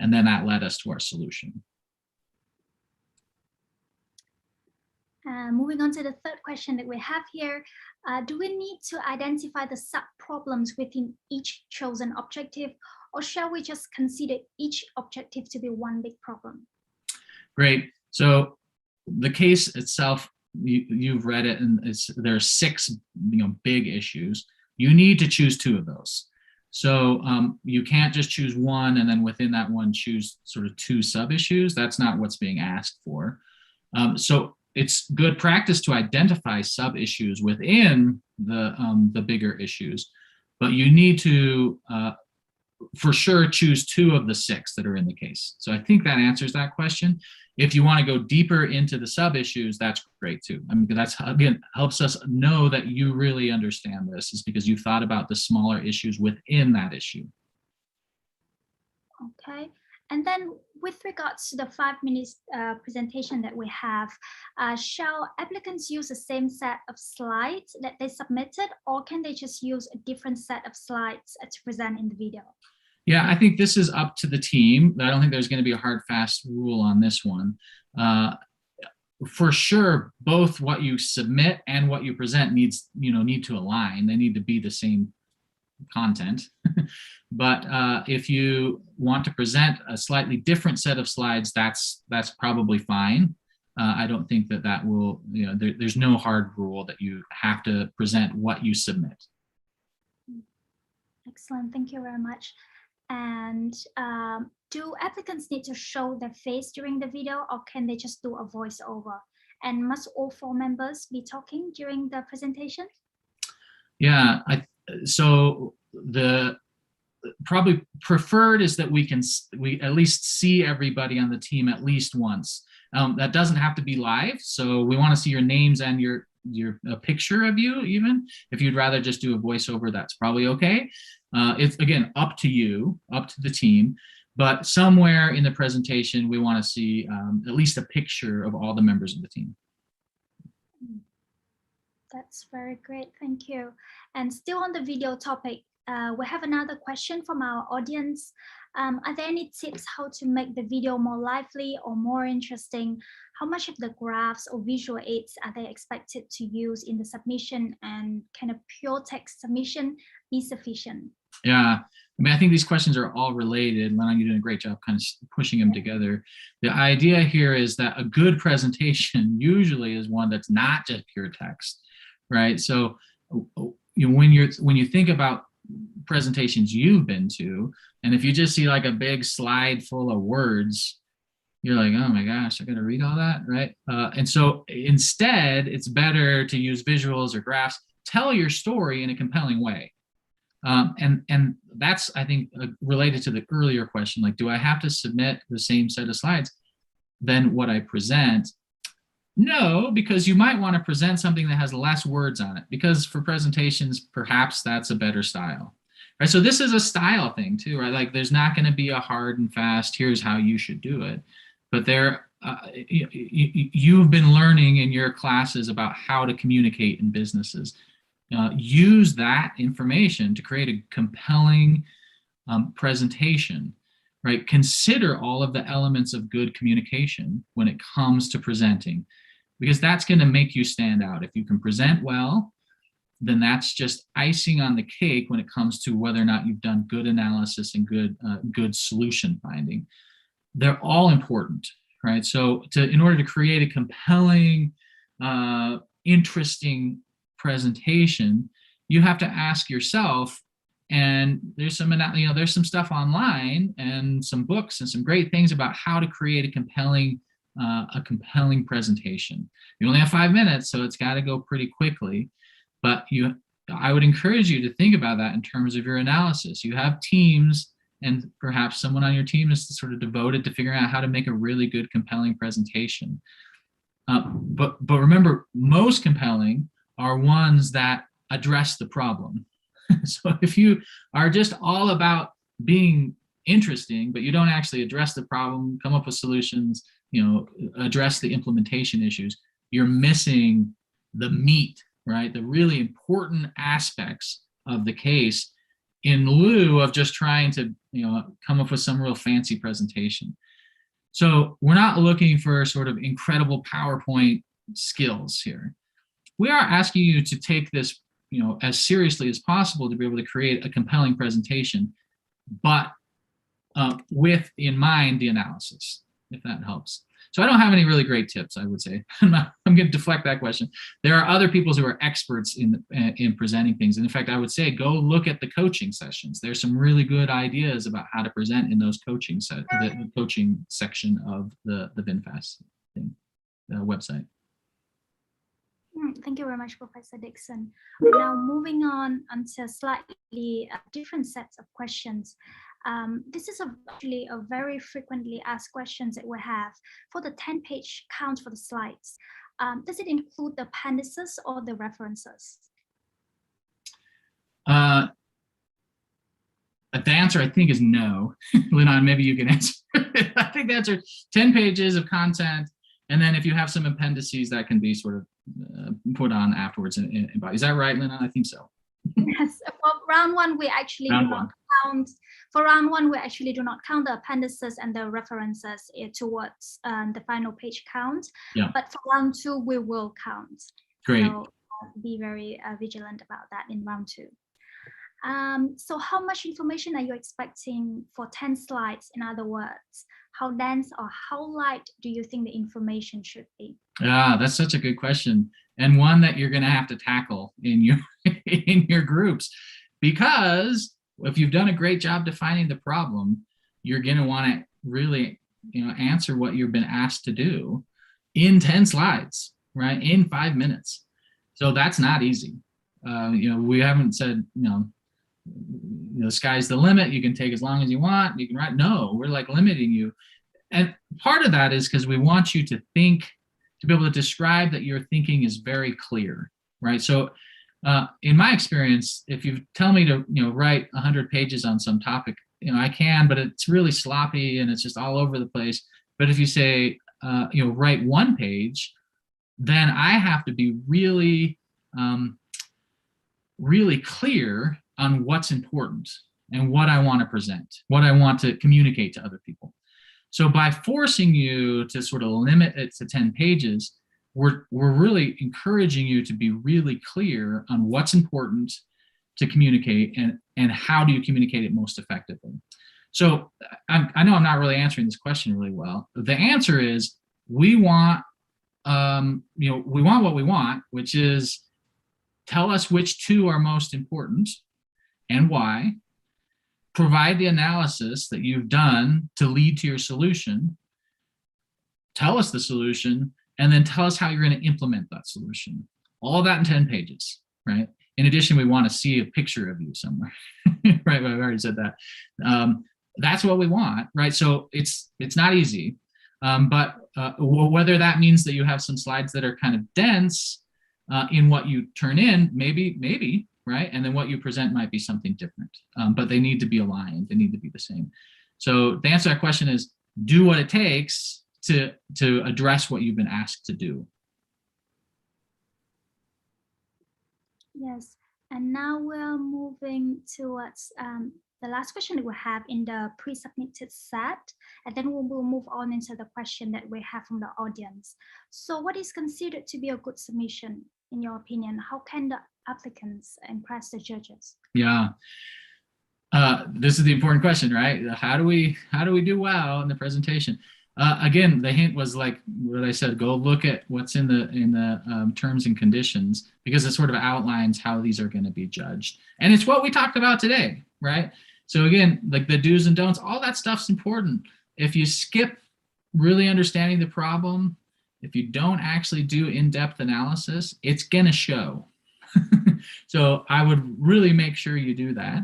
And then that led us to our solution. Moving on to the third question that we have here, do we need to identify the sub-problems within each chosen objective, or shall we just consider each objective to be one big problem? Great. So the case itself, you've read it, and there are 6 big issues. You need to choose 2 of those. So you can't just choose one and then within that one choose sort of 2 sub-issues. That's not what's being asked for. So it's good practice to identify sub-issues within the bigger issues, but you need to for sure choose 2 of the 6 that are in the case. So I think that answers that question. If you want to go deeper into the sub-issues, that's great too. I mean, that's, again, helps us know that you really understand this, is because you've thought about the smaller issues within that issue. Okay. And then with regards to the 5-minute presentation that we have, shall applicants use the same set of slides that they submitted, or can they just use a different set of slides to present in the video? Yeah, I think this is up to the team. I don't think there's going to be a hard, fast rule on this one. For sure, both what you submit and what you present need to align. They need to be the same content. But if you want to present a slightly different set of slides, that's probably fine. I don't think that will, there's no hard rule that you have to present what you submit. Excellent, thank you very much. And do applicants need to show their face during the video, or can they just do a voiceover? And must all 4 members be talking during the presentation? Yeah, so the probably preferred is that we at least see everybody on the team at least once. That doesn't have to be live, so we want to see your names and a picture of you. Even if you'd rather just do a voiceover, that's probably okay. It's, again, up to you, up to the team. But somewhere in the presentation, we want to see at least a picture of all the members of the team. That's very great. Thank you. And still on the video topic, we have another question from our audience. Are there any tips how to make the video more lively or more interesting? How much of the graphs or visual aids are they expected to use in the submission, and can a pure text submission be sufficient? Yeah, I mean, I think these questions are all related. Lena, you're doing a great job kind of pushing them together. The idea here is that a good presentation usually is one that's not just pure text, right? So when you think about presentations you've been to, and if you just see like a big slide full of words, you're like, oh my gosh, I got to read all that, right? And so instead, it's better to use visuals or graphs. Tell your story in a compelling way. And that's, I think, related to the earlier question, like, do I have to submit the same set of slides than what I present? No, because you might want to present something that has less words on it, because for presentations, perhaps that's a better style, right? So this is a style thing too, right? Like, there's not going to be a hard and fast, here's how you should do it. But you've been learning in your classes about how to communicate in businesses. Use that information to create a compelling presentation, right? Consider all of the elements of good communication when it comes to presenting, because that's going to make you stand out. If you can present well, then that's just icing on the cake when it comes to whether or not you've done good analysis and good solution finding. They're all important, right? So in order to create a compelling, interesting presentation, you have to ask yourself, and there's some stuff online and some books and some great things about how to create a compelling presentation. You only have 5 minutes, so it's got to go pretty quickly. But I would encourage you to think about that in terms of your analysis. You have teams, and perhaps someone on your team is sort of devoted to figuring out how to make a really good, compelling presentation. But remember, most compelling are ones that address the problem. So if you are just all about being interesting, but you don't actually address the problem, come up with solutions, address the implementation issues, you're missing the meat, right? The really important aspects of the case, in lieu of just trying to, come up with some real fancy presentation. So we're not looking for sort of incredible PowerPoint skills here. We are asking you to take this, as seriously as possible to be able to create a compelling presentation, but with in mind the analysis, if that helps. So I don't have any really great tips, I would say. I'm going to deflect that question. There are other people who are experts in presenting things. And in fact, I would say go look at the coaching sessions. There's some really good ideas about how to present in those coaching the coaching section of the VinFast thing, website. Thank you very much, Professor Dixon. Now moving on to slightly different sets of questions. This is actually a very frequently asked questions that we have. For the 10-page count for the slides, does it include the appendices or the references? The answer, I think, is no. Linan, maybe you can answer. I think the answer, 10 pages of content, and then if you have some appendices, that can be sort of put on afterwards. Is that right, Linan? I think so. Yes. For round one, we actually do not count. For round one, we actually do not count the appendices and the references towards the final page count. Yeah. But for round two, we will count. Great. So be very vigilant about that in round two. So how much information are you expecting for 10 slides? In other words, how dense or how light do you think the information should be? Yeah, that's such a good question, and one that you're going to have to tackle in your groups, because if you've done a great job defining the problem, you're going to want to really answer what you've been asked to do in 10 slides, right, in 5 minutes. So that's not easy. We haven't said the sky's the limit, you can take as long as you want, you can write. No, we're like limiting you. And part of that is because we want you to think, to be able to describe that your thinking is very clear, right? So in my experience, if you tell me to write 100 pages on some topic, I can, but it's really sloppy and it's just all over the place. But if you say, write one page, then I have to be really, really clear on what's important and what I want to present, what I want to communicate to other people. So by forcing you to sort of limit it to 10 pages, we're really encouraging you to be really clear on what's important to communicate and how do you communicate it most effectively. So I know I'm not really answering this question really well. The answer is we want, we want what we want, which is tell us which two are most important and why. Provide the analysis that you've done to lead to your solution. Tell us the solution, and then tell us how you're going to implement that solution. All of that in 10 pages, right? In addition, we want to see a picture of you somewhere, right? I've already said that. That's what we want, right? So it's not easy, but whether that means that you have some slides that are kind of dense in what you turn in, maybe, right? And then what you present might be something different, but they need to be aligned. They need to be the same. So the answer to that question is do what it takes to address what you've been asked to do. Yes, and now we're moving towards the last question that we have in the pre-submitted set, and then we'll move on into the question that we have from the audience. So what is considered to be a good submission, in your opinion? How can the applicants impress the judges? Yeah, this is the important question, right? How do we do well in the presentation? Again, the hint was like what I said, go look at what's in the terms and conditions, because it sort of outlines how these are going to be judged. And it's what we talked about today, right? So again, like the do's and don'ts, all that stuff's important. If you skip really understanding the problem, if you don't actually do in-depth analysis, it's going to show. So I would really make sure you do that.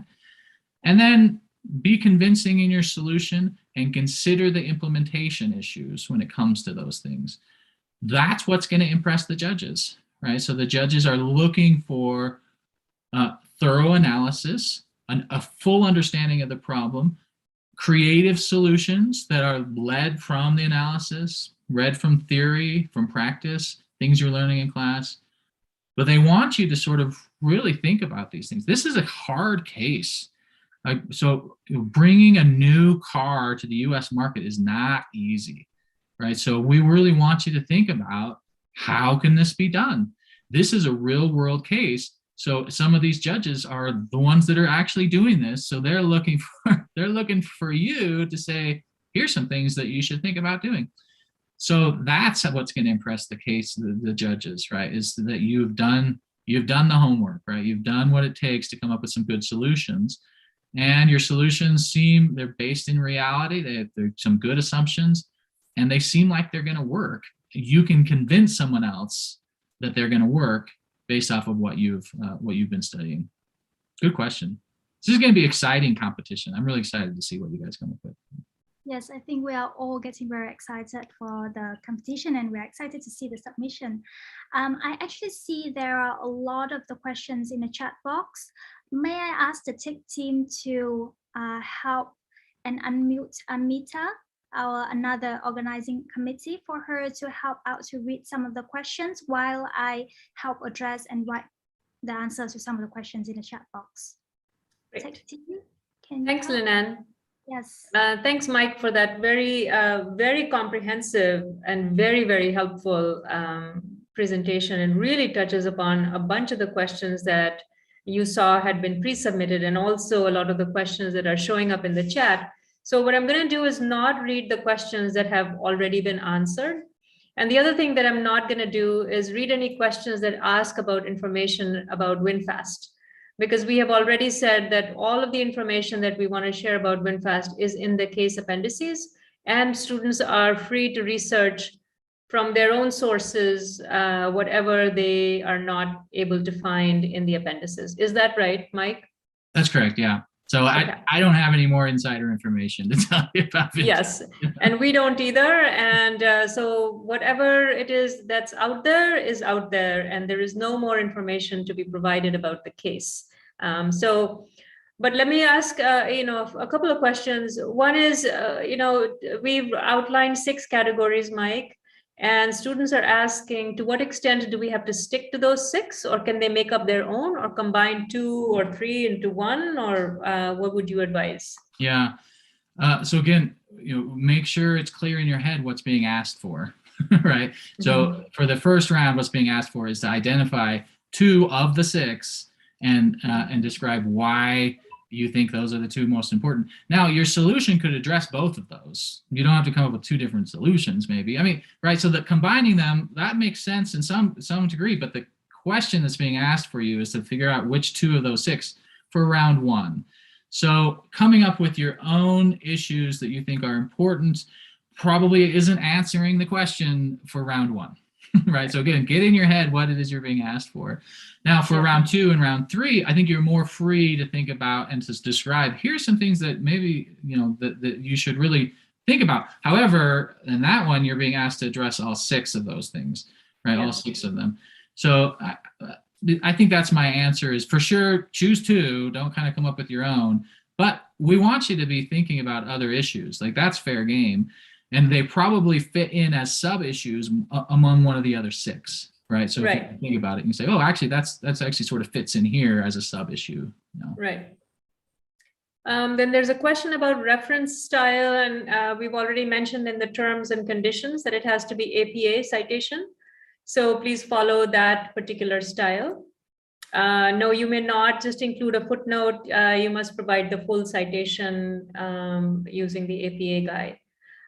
And then be convincing in your solution and consider the implementation issues when it comes to those things. That's what's going to impress the judges, right? So the judges are looking for thorough analysis, a full understanding of the problem, creative solutions that are led from the analysis, read from theory, from practice, things you're learning in class. But they want you to sort of really think about these things. This is a hard case. So bringing a new car to the US market is not easy, right? So we really want you to think about how can this be done? This is a real world case. So some of these judges are the ones that are actually doing this. So they're looking for you to say, here's some things that you should think about doing. So that's what's going to impress the judges, right? Is that you've done the homework, right? You've done what it takes to come up with some good solutions. And your solutions they're based in reality. They're some good assumptions, and they seem like they're going to work. You can convince someone else that they're going to work based off of what you've been studying. Good question. This is going to be exciting competition. I'm really excited to see what you guys come up with. Yes, I think we are all getting very excited for the competition, and we're excited to see the submission. I actually see there are a lot of the questions in the chat box. May I ask the tech team to help and unmute Amita, another organizing committee, for her to help out to read some of the questions while I help address and write the answers to some of the questions in the chat box. Great. Tech team, Thanks, Linan. Yes. Thanks, Mike, for that very comprehensive and very helpful presentation, and really touches upon a bunch of the questions that you saw had been pre-submitted, and also a lot of the questions that are showing up in the chat. So what I'm going to do is not read the questions that have already been answered. And the other thing that I'm not going to do is read any questions that ask about information about WinFast, because we have already said that all of the information that we want to share about WinFast is in the case appendices, and students are free to research from their own sources, whatever they are not able to find in the appendices. Is that right, Mike? That's correct, yeah. So okay. I don't have any more insider information to tell you about it. Yes, and we don't either. And so whatever it is that's out there is out there, and there is no more information to be provided about the case. So But let me ask, a couple of questions. One is, we've outlined 6 categories, Mike, and students are asking, to what extent do we have to stick to those 6, or can they make up their own, or combine 2 or 3 into 1, or what would you advise? Yeah. So again, make sure it's clear in your head what's being asked for, right? So for the first round, what's being asked for is to identify 2 of the 6 and describe why you think those are the 2 most important. Now, your solution could address both of those. You don't have to come up with 2 different solutions, maybe. I mean, right? So that combining them, that makes sense in some degree, but the question that's being asked for you is to figure out which 2 of those 6 for round 1. So coming up with your own issues that you think are important probably isn't answering the question for round 1, right? So again, get in your head what it is you're being asked for. Now for round 2 and round 3, I think you're more free to think about and to describe, here's some things that maybe, that you should really think about. However, in that one, you're being asked to address all 6 of those things, right? All 6 of them. So I think that's my answer is, for sure, choose 2, don't kind of come up with your own, but we want you to be thinking about other issues. Like, that's fair game. And they probably fit in as sub-issues among one of the other 6, right? So if you think about it, you say, oh, actually, that's actually sort of fits in here as a sub-issue. Right. Then there's a question about reference style, and we've already mentioned in the terms and conditions that it has to be APA citation. So please follow that particular style. No, you may not just include a footnote. You must provide the full citation using the APA guide.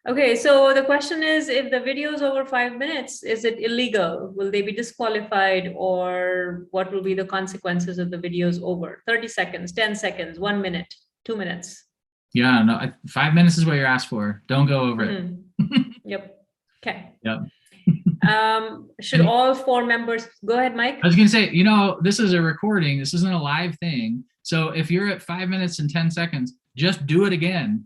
Okay, so the question is, if the video is over 5 minutes, is it illegal? Will they be disqualified, or what will be the consequences if the video is over? 30 seconds, 10 seconds, 1 minute, 2 minutes. Yeah, no, 5 minutes is what you're asked for. Don't go over it. Yep. Okay. Yep. Should all 4 members go ahead, Mike? I was gonna say, this is a recording. This isn't a live thing. So if you're at 5 minutes and 10 seconds, just do it again.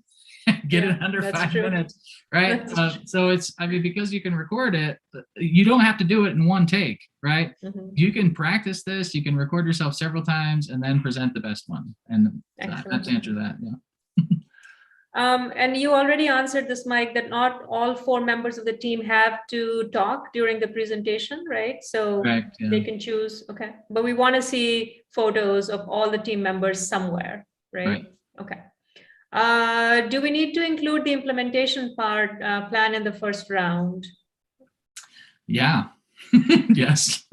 Get it under 5 minutes, right? So it's, because you can record it, you don't have to do it in one take, right? You can practice this. You can record yourself several times and then present the best one. And that's answer that. Yeah. And you already answered this, Mike, that not all 4 members of the team have to talk during the presentation, right? So they can choose, okay. But we want to see photos of all the team members somewhere, right? Okay. Do we need to include the implementation part plan in the first round? Yeah. Yes.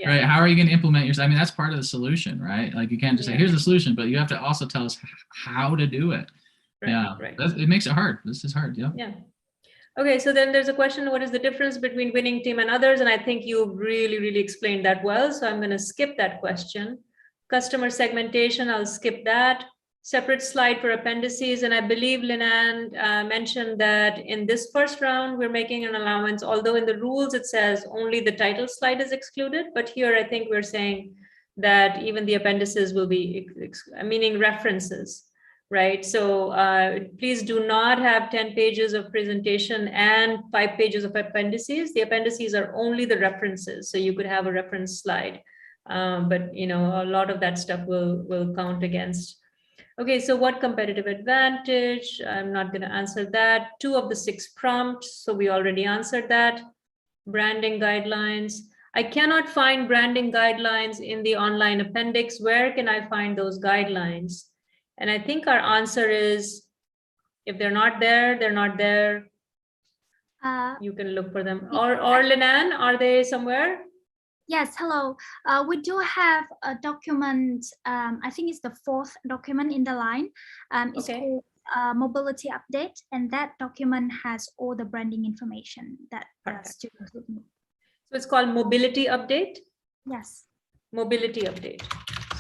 Right. How are you going to implement yours? That's part of the solution, right? Like, you can't just say, here's the solution, but you have to also tell us how to do it. It makes it hard. This is hard. Yeah. Okay, so then there's a question, what is the difference between winning team and others? And I think you really explained that well, so I'm going to skip that question. Customer segmentation, I'll skip that. Separate slide for appendices, and I believe Linan mentioned that in this first round we're making an allowance, although in the rules it says only the title slide is excluded, but here I think we're saying that even the appendices will be, meaning references. Right, so please do not have 10 pages of presentation and 5 pages of appendices. The appendices are only the references, so you could have a reference slide, but a lot of that stuff will count against. Okay, so what competitive advantage? I'm not going to answer that. 2 of the 6 prompts, so we already answered that. Branding guidelines. I cannot find branding guidelines in the online appendix. Where can I find those guidelines? And I think our answer is, if they're not there, they're not there. You can look for them. Or Linan, are they somewhere? Yes, hello. We do have a document. I think it's the 4th document in the line. It's called mobility update, and that document has all the branding information that students would need. So it's called mobility update? Yes. Mobility update.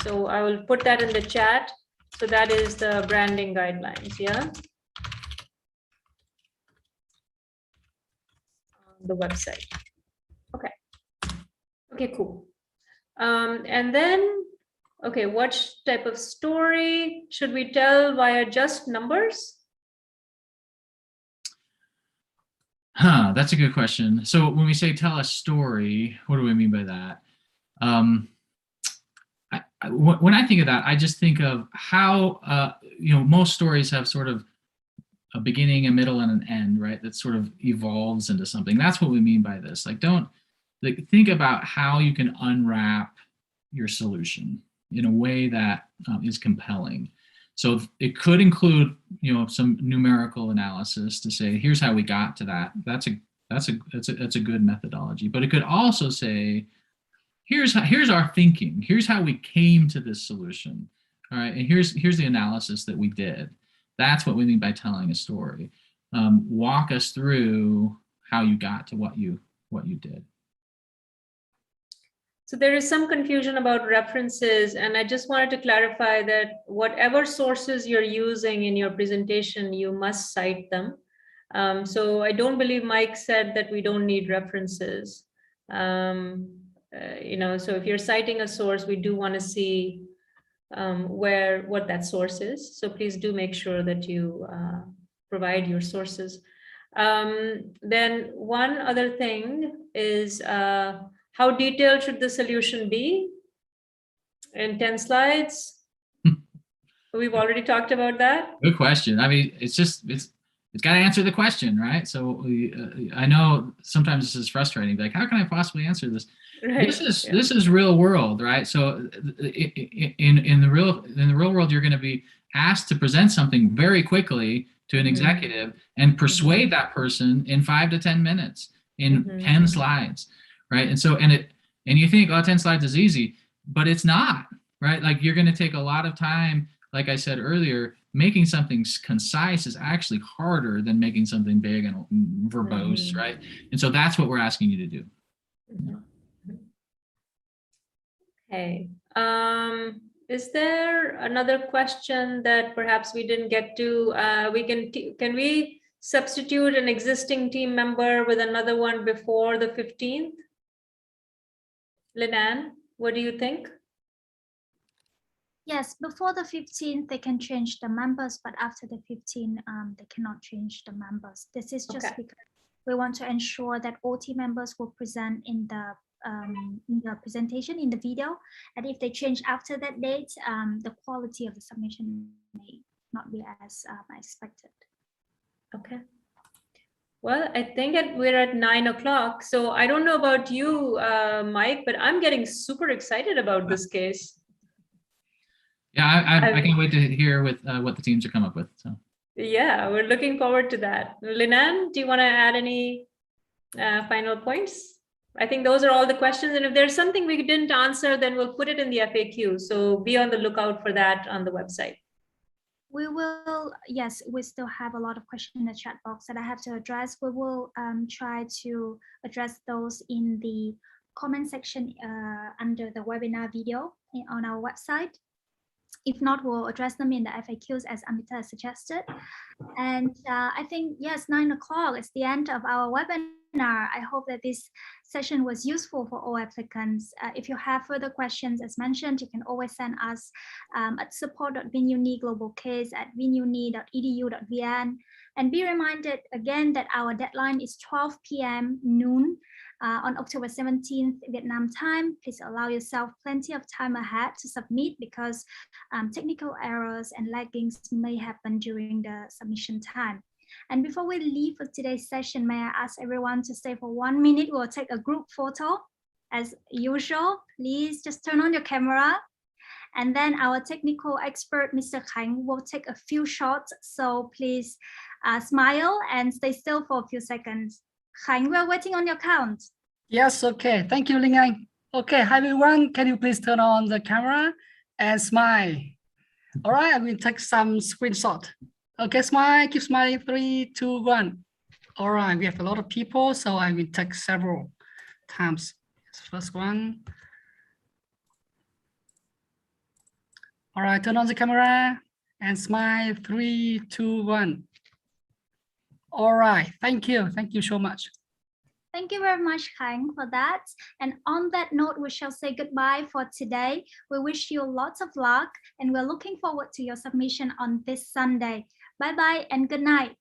So I will put that in the chat. So that is the branding guidelines, yeah? On the website. Okay. Okay, cool. And then, okay, what type of story should we tell via just numbers? That's a good question. So when we say tell a story, what do we mean by that? when I think of that, I just think of how, most stories have sort of a beginning, a middle, and an end, right? That sort of evolves into something. That's what we mean by this. Like, think about how you can unwrap your solution in a way that is compelling. So it could include, some numerical analysis to say, here's how we got to that. That's a good methodology. But it could also say, here's our thinking. Here's how we came to this solution. All right, and here's the analysis that we did. That's what we mean by telling a story. Walk us through how you got to what you did. So there is some confusion about references, and I just wanted to clarify that whatever sources you're using in your presentation, you must cite them. So I don't believe Mike said that we don't need references. So if you're citing a source, we do want to see what that source is. So please do make sure that you provide your sources. Then one other thing is, how detailed should the solution be? In 10 slides? We've already talked about that. Good question. I mean, it's got to answer the question, right? So I know sometimes this is frustrating. Like, how can I possibly answer this? Right. This is real world, right? So in the real world, you're going to be asked to present something very quickly to an executive and persuade that person in 5 to 10 minutes in 10 slides. Right. And so, and you think, 10 slides is easy, but it's not, right? Like, you're going to take a lot of time. Like I said earlier, making something concise is actually harder than making something big and verbose, right? And so that's what we're asking you to do. Okay. Is there another question that perhaps we didn't get to? Can we substitute an existing team member with another one before the 15th? Linan, what do you think? Yes, before the 15th, they can change the members, but after the 15th, they cannot change the members. This is just because we want to ensure that all team members will present in the presentation, in the video. And if they change after that date, the quality of the submission may not be as expected. Okay. Well, I think we're at 9 o'clock. So I don't know about you, Mike, but I'm getting super excited about this case. Yeah, I can't wait to hear what the teams are come up with. So yeah, we're looking forward to that. Linan, do you want to add any final points? I think those are all the questions. And if there's something we didn't answer, then we'll put it in the FAQ. So be on the lookout for that on the website. We will, yes, we still have a lot of questions in the chat box that I have to address. We will try to address those in the comment section under the webinar video on our website. If not, we'll address them in the FAQs as Amita suggested. And I think, yes, 9 o'clock is the end of our webinar. I hope that this session was useful for all applicants. If you have further questions, as mentioned, you can always send us at support.vinuni@vinuni.edu.vn. And be reminded again that our deadline is 12 p.m. noon on October 17th, Vietnam time. Please allow yourself plenty of time ahead to submit, because technical errors and laggings may happen during the submission time. And before we leave for today's session, may I ask everyone to stay for 1 minute? We'll take a group photo. As usual, please just turn on your camera. And then our technical expert, Mr. Khánh, will take a few shots. So please smile and stay still for a few seconds. Khánh, we're waiting on your count. Yes, okay. Thank you, Linh Anh. Okay, hi everyone. Can you please turn on the camera and smile? All right, I will take some screenshot. Okay, smile, keep smiling. 3, 2, 1. All right, we have a lot of people, so I will take several times. First one. All right, turn on the camera and smile. 3, 2, 1. All right, thank you. Thank you so much. Thank you very much, Khánh, for that. And on that note, we shall say goodbye for today. We wish you lots of luck, and we're looking forward to your submission on this Sunday. Bye-bye and good night.